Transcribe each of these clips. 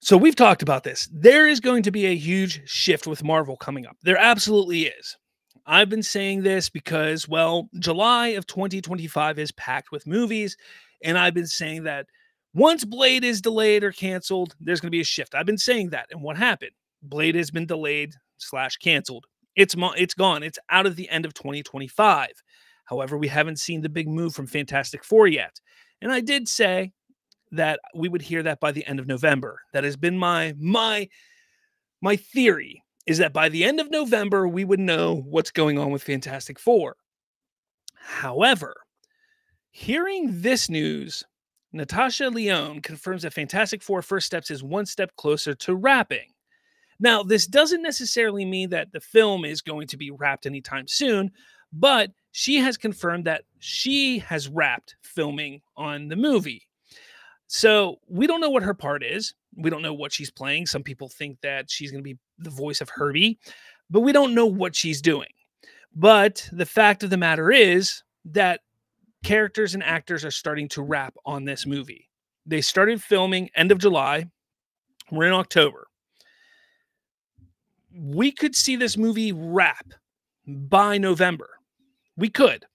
So we've talked about this. There is going to be a huge shift with Marvel coming up. There absolutely is. I've been saying this because, well, July of 2025 is packed with movies. And I've been saying that once Blade is delayed or canceled, there's going to be a shift. I've been saying that. And what happened? Blade has been delayed / canceled. It's gone. It's out of the end of 2025. However, we haven't seen the big move from Fantastic Four yet. And I did say that we would hear that by the end of November. That has been my theory, is that by the end of November, we would know what's going on with Fantastic Four. However, hearing this news, Natasha Lyonne confirms that Fantastic Four First Steps is one step closer to wrapping. Now, this doesn't necessarily mean that the film is going to be wrapped anytime soon, but she has confirmed that she has wrapped filming on the movie. So we don't know what her part is. We don't know what she's playing. Some people think that she's going to be the voice of Herbie, but we don't know what she's doing. But the fact of the matter is that characters and actors are starting to wrap on this movie. They started filming end of July. We're in October. We could see this movie wrap by November. We could.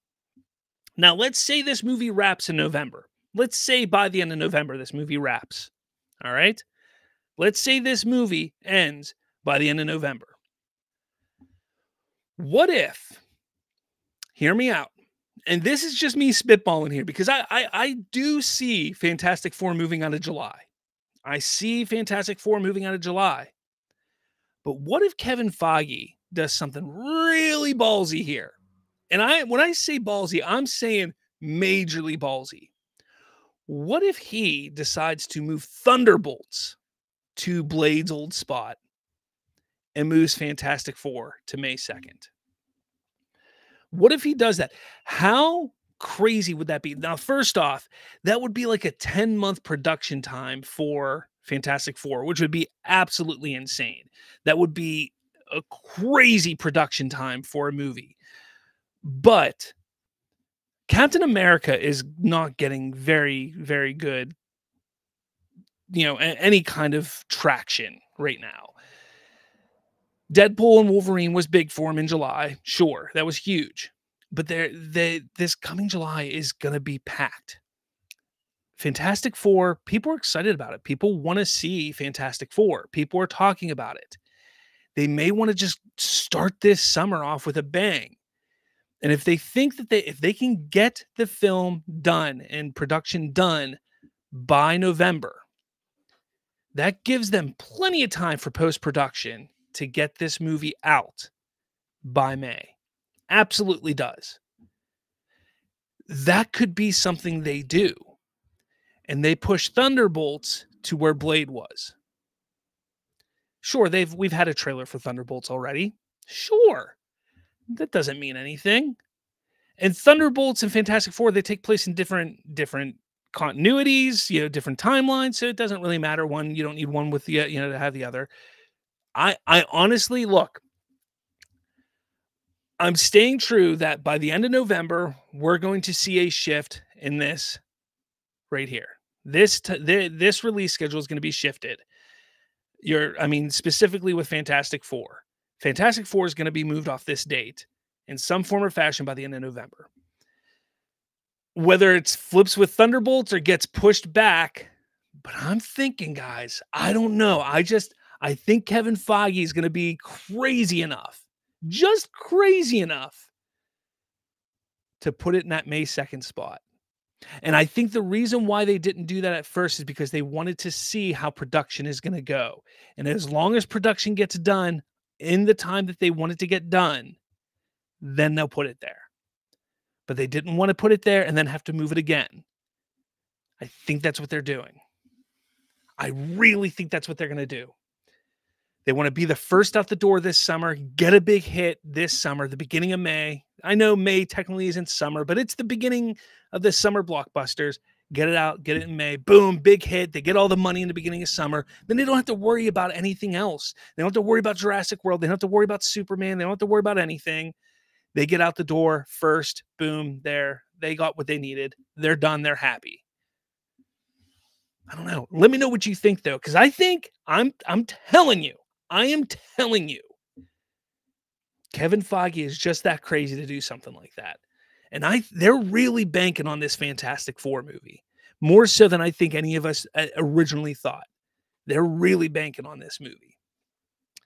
Now, let's say this movie wraps in November. Let's say by the end of November, this movie wraps. All right? Let's say this movie ends by the end of November. What if, hear me out, and this is just me spitballing here, because I do see Fantastic Four moving out of July. I see Fantastic Four moving out of July. But what if Kevin Feige does something really ballsy here? And when I say ballsy, I'm saying majorly ballsy. What if he decides to move Thunderbolts to Blade's old spot and moves Fantastic Four to May 2nd? What if he does that? How crazy would that be? Now, first off, that would be like a 10-month production time for Fantastic Four, which would be absolutely insane. That would be a crazy production time for a movie. But Captain America is not getting very, very good, any kind of traction right now. Deadpool and Wolverine was big for him in July. Sure, that was huge. But this coming July is going to be packed. Fantastic Four, people are excited about it. People want to see Fantastic Four. People are talking about it. They may want to just start this summer off with a bang. And if they think that if they can get the film done and production done by November, that gives them plenty of time for post-production to get this movie out by May. Absolutely does. That could be something they do. And they push Thunderbolts to where Blade was. Sure, we've had a trailer for Thunderbolts already. Sure. That doesn't mean anything. And Thunderbolts and Fantastic Four, they take place in different continuities, different timelines. So it doesn't really matter. One, you don't need one with the, to have the other. I honestly, look, I'm staying true that by the end of November, we're going to see a shift in this right here. This release schedule is going to be shifted. Specifically with Fantastic Four. Fantastic Four is going to be moved off this date in some form or fashion by the end of November. Whether it's flips with Thunderbolts or gets pushed back, but I'm thinking, guys, I don't know. I think Kevin Feige is going to be crazy enough, just crazy enough to put it in that May 2nd spot. And I think the reason why they didn't do that at first is because they wanted to see how production is going to go. And as long as production gets done in the time that they want it to get done, then they'll put it there. But they didn't want to put it there and then have to move it again. I think that's what they're doing. I really think that's what they're going to do. They want to be the first out the door this summer, get a big hit this summer, the beginning of May. I know May technically isn't summer, but it's the beginning of the summer blockbusters. Get it out, get it in May. Boom, big hit. They get all the money in the beginning of summer. Then they don't have to worry about anything else. They don't have to worry about Jurassic World. They don't have to worry about Superman. They don't have to worry about anything. They get out the door first. Boom, there. They got what they needed. They're done. They're happy. I don't know. Let me know what you think though, because I think I'm telling you, I am telling you, Kevin Feige is just that crazy to do something like that. And they're really banking on this Fantastic Four movie more so than I think any of us originally thought. They're really banking on this movie.